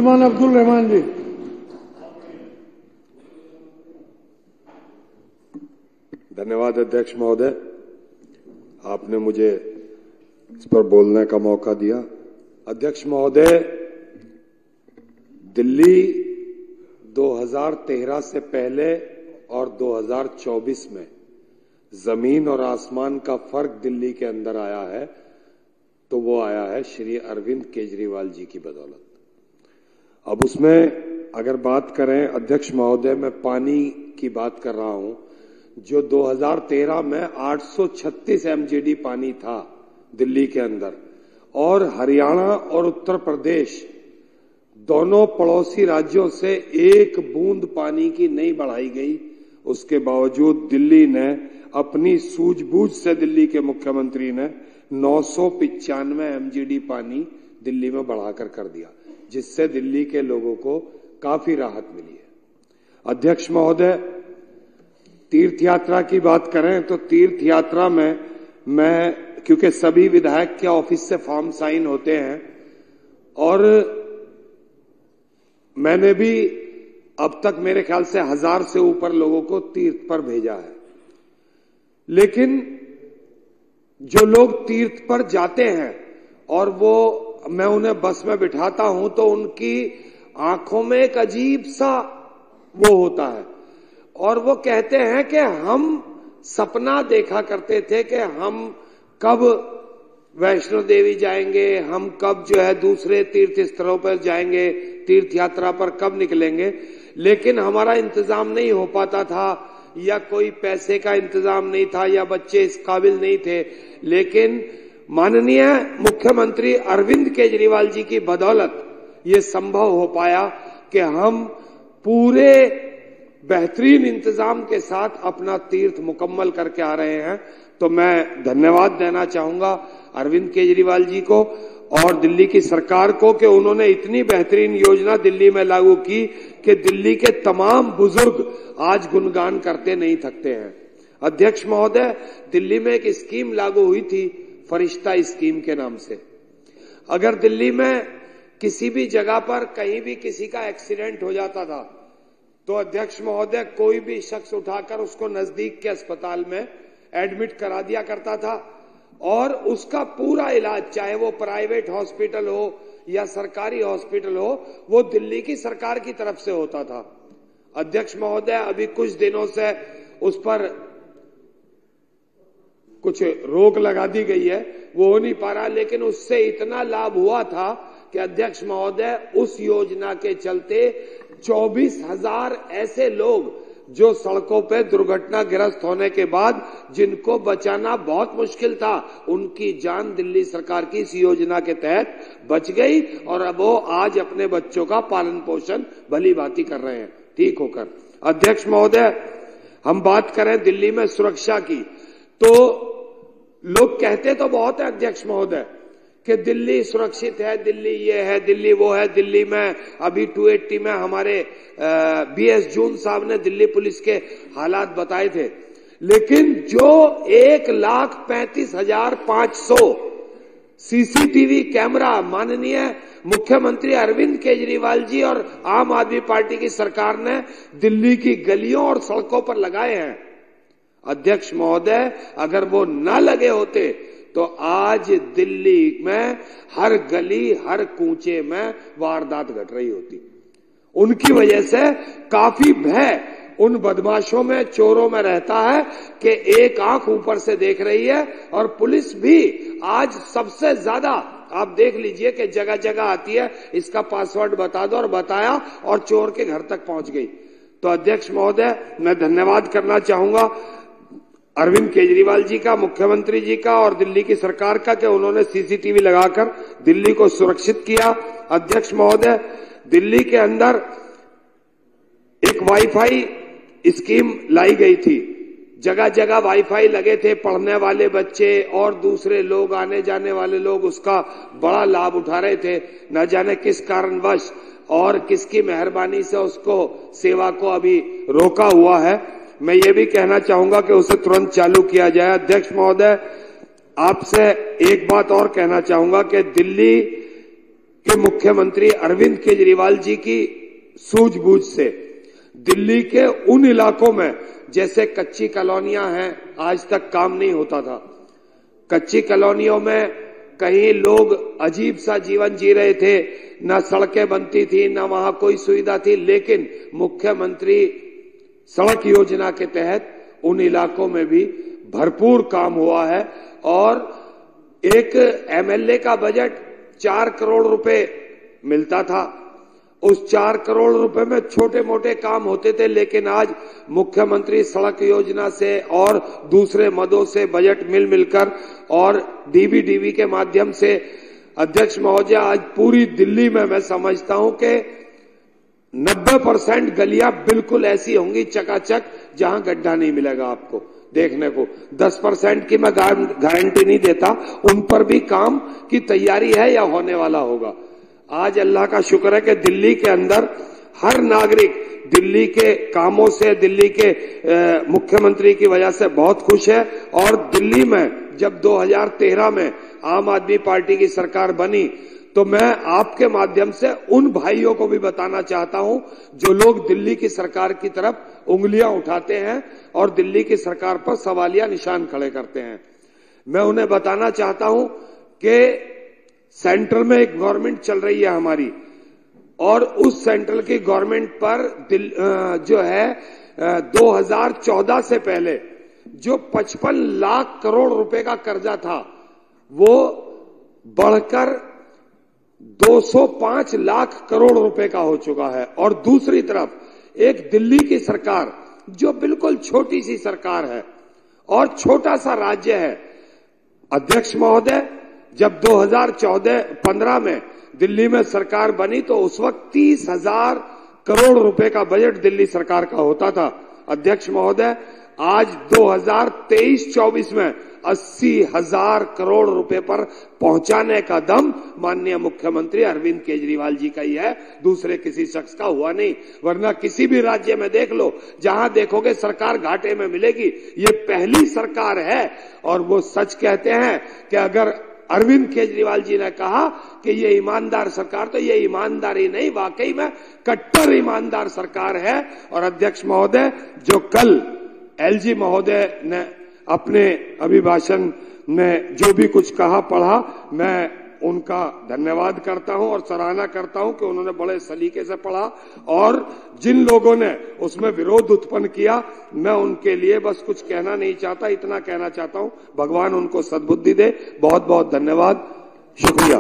श्रीमान अब्दुल रहमान जी। धन्यवाद अध्यक्ष महोदय, आपने मुझे इस पर बोलने का मौका दिया। अध्यक्ष महोदय, दिल्ली 2013 से पहले और 2024 में जमीन और आसमान का फर्क दिल्ली के अंदर आया है, तो वो आया है श्री अरविंद केजरीवाल जी की बदौलत। अब उसमें अगर बात करें अध्यक्ष महोदय, मैं पानी की बात कर रहा हूं, जो 2013 में 836 एमजीडी पानी था दिल्ली के अंदर, और हरियाणा और उत्तर प्रदेश दोनों पड़ोसी राज्यों से एक बूंद पानी की नहीं बढ़ाई गई। उसके बावजूद दिल्ली ने अपनी सूझबूझ से, दिल्ली के मुख्यमंत्री ने 995 एमजीडी पानी दिल्ली में बढ़ाकर कर दिया, जिससे दिल्ली के लोगों को काफी राहत मिली है। अध्यक्ष महोदय, तीर्थ यात्रा की बात करें तो तीर्थ यात्रा में मैं, क्योंकि सभी विधायक के ऑफिस से फॉर्म साइन होते हैं, और मैंने भी अब तक मेरे ख्याल से 1000 से ऊपर लोगों को तीर्थ पर भेजा है। लेकिन जो लोग तीर्थ पर जाते हैं और मैं उन्हें बस में बिठाता हूं, तो उनकी आंखों में एक अजीब सा वो होता है, और वो कहते हैं कि हम सपना देखा करते थे कि हम कब वैष्णो देवी जाएंगे, हम कब जो है दूसरे तीर्थ स्थलों पर जाएंगे, तीर्थ यात्रा पर कब निकलेंगे, लेकिन हमारा इंतजाम नहीं हो पाता था, या कोई पैसे का इंतजाम नहीं था, या बच्चे इस काबिल नहीं थे। लेकिन माननीय मुख्यमंत्री अरविंद केजरीवाल जी की बदौलत ये संभव हो पाया कि हम पूरे बेहतरीन इंतजाम के साथ अपना तीर्थ मुकम्मल करके आ रहे हैं। तो मैं धन्यवाद देना चाहूंगा अरविंद केजरीवाल जी को और दिल्ली की सरकार को कि उन्होंने इतनी बेहतरीन योजना दिल्ली में लागू की कि दिल्ली के तमाम बुजुर्ग आज गुणगान करते नहीं थकते हैं। अध्यक्ष महोदय, दिल्ली में एक स्कीम लागू हुई थी, फरिश्ता स्कीम के नाम से। अगर दिल्ली में किसी भी जगह पर कहीं भी किसी का एक्सीडेंट हो जाता था, तो अध्यक्ष महोदय कोई भी शख्स उठाकर उसको नजदीक के अस्पताल में एडमिट करा दिया करता था, और उसका पूरा इलाज, चाहे वो प्राइवेट हॉस्पिटल हो या सरकारी हॉस्पिटल हो, वो दिल्ली की सरकार की तरफ से होता था। अध्यक्ष महोदय, अभी कुछ दिनों से उस पर कुछ रोक लगा दी गई है, वो हो नहीं पा रहा, लेकिन उससे इतना लाभ हुआ था कि अध्यक्ष महोदय, उस योजना के चलते 24,000 ऐसे लोग जो सड़कों पे दुर्घटनाग्रस्त होने के बाद जिनको बचाना बहुत मुश्किल था, उनकी जान दिल्ली सरकार की इस योजना के तहत बच गई, और अब वो आज अपने बच्चों का पालन पोषण भली भांति कर रहे हैं ठीक होकर। अध्यक्ष महोदय, हम बात करें दिल्ली में सुरक्षा की, तो लोग कहते तो बहुत है अध्यक्ष महोदय कि दिल्ली सुरक्षित है, दिल्ली ये है, दिल्ली वो है। दिल्ली में अभी 280 में हमारे BS जून साहब ने दिल्ली पुलिस के हालात बताए थे, लेकिन जो 1,35,500 CCTV कैमरा माननीय मुख्यमंत्री अरविंद केजरीवाल जी और आम आदमी पार्टी की सरकार ने दिल्ली की गलियों और सड़कों पर लगाए हैं, अध्यक्ष महोदय, अगर वो न लगे होते तो आज दिल्ली में हर गली, हर कूचे में वारदात घट रही होती। उनकी वजह से काफी भय उन बदमाशों में, चोरों में रहता है कि एक आंख ऊपर से देख रही है, और पुलिस भी आज सबसे ज्यादा, आप देख लीजिए कि जगह जगह आती है, इसका पासवर्ड बता दो, और बताया और चोर के घर तक पहुंच गई। तो अध्यक्ष महोदय, मैं धन्यवाद करना चाहूंगा अरविंद केजरीवाल जी का, मुख्यमंत्री जी का और दिल्ली की सरकार का कि उन्होंने CCTV लगाकर दिल्ली को सुरक्षित किया। अध्यक्ष महोदय, दिल्ली के अंदर एक वाईफाई स्कीम लाई गई थी, जगह जगह वाईफाई लगे थे, पढ़ने वाले बच्चे और दूसरे लोग, आने जाने वाले लोग उसका बड़ा लाभ उठा रहे थे। न जाने किस कारणवश और किसकी मेहरबानी से उसको सेवा को अभी रोका हुआ है। मैं ये भी कहना चाहूंगा कि उसे तुरंत चालू किया जाए। अध्यक्ष महोदय, आपसे एक बात और कहना चाहूंगा कि दिल्ली के मुख्यमंत्री अरविंद केजरीवाल जी की सूझबूझ से दिल्ली के उन इलाकों में, जैसे कच्ची कॉलोनियां हैं, आज तक काम नहीं होता था। कच्ची कॉलोनियों में कहीं लोग अजीब सा जीवन जी रहे थे, न सड़कें बनती थी, न वहां कोई सुविधा थी, लेकिन मुख्यमंत्री सड़क योजना के तहत उन इलाकों में भी भरपूर काम हुआ है। और एक एमएलए का बजट 4 करोड़ रुपए मिलता था। उस 4 करोड़ रुपए में छोटे मोटे काम होते थे, लेकिन आज मुख्यमंत्री सड़क योजना से और दूसरे मदों से बजट मिलकर और डीबीडीबी के माध्यम से, अध्यक्ष महोदय, आज पूरी दिल्ली में मैं समझता हूं कि 90% गलियां बिल्कुल ऐसी होंगी चकाचक जहां गड्ढा नहीं मिलेगा आपको देखने को। 10% की मैं गारंटी नहीं देता, उन पर भी काम की तैयारी है या होने वाला होगा। आज अल्लाह का शुक्र है कि दिल्ली के अंदर हर नागरिक दिल्ली के कामों से, दिल्ली के मुख्यमंत्री की वजह से बहुत खुश है। और दिल्ली में जब 2013 में आम आदमी पार्टी की सरकार बनी, तो मैं आपके माध्यम से उन भाइयों को भी बताना चाहता हूं जो लोग दिल्ली की सरकार की तरफ उंगलियां उठाते हैं और दिल्ली की सरकार पर सवालिया निशान खड़े करते हैं। मैं उन्हें बताना चाहता हूं कि सेंट्रल में एक गवर्नमेंट चल रही है हमारी, और उस सेंट्रल की गवर्नमेंट पर जो है 2014 से पहले जो 55 लाख करोड़ रुपए का कर्जा था, वो बढ़कर 205 लाख करोड़ रुपए का हो चुका है। और दूसरी तरफ एक दिल्ली की सरकार जो बिल्कुल छोटी सी सरकार है और छोटा सा राज्य है। अध्यक्ष महोदय, जब 2014-15 में दिल्ली में सरकार बनी तो उस वक्त 30,000 करोड़ रुपए का बजट दिल्ली सरकार का होता था। अध्यक्ष महोदय, आज 2023-24 में 80,000 करोड़ रुपए पर पहुंचाने का दम माननीय मुख्यमंत्री अरविंद केजरीवाल जी का ही है, दूसरे किसी शख्स का हुआ नहीं। वरना किसी भी राज्य में देख लो, जहां देखोगे सरकार घाटे में मिलेगी। ये पहली सरकार है, और वो सच कहते हैं कि अगर अरविंद केजरीवाल जी ने कहा कि ये ईमानदार सरकार, तो ये ईमानदारी नहीं, वाकई में कट्टर ईमानदार सरकार है। और अध्यक्ष महोदय, जो कल एलजी महोदय ने अपने अभिभाषण में जो भी कुछ कहा पढ़ा, मैं उनका धन्यवाद करता हूं और सराहना करता हूं कि उन्होंने बड़े सलीके से पढ़ा। और जिन लोगों ने उसमें विरोध उत्पन्न किया, मैं उनके लिए बस कुछ कहना नहीं चाहता, इतना कहना चाहता हूं, भगवान उनको सद्बुद्धि दे। बहुत बहुत धन्यवाद, शुक्रिया।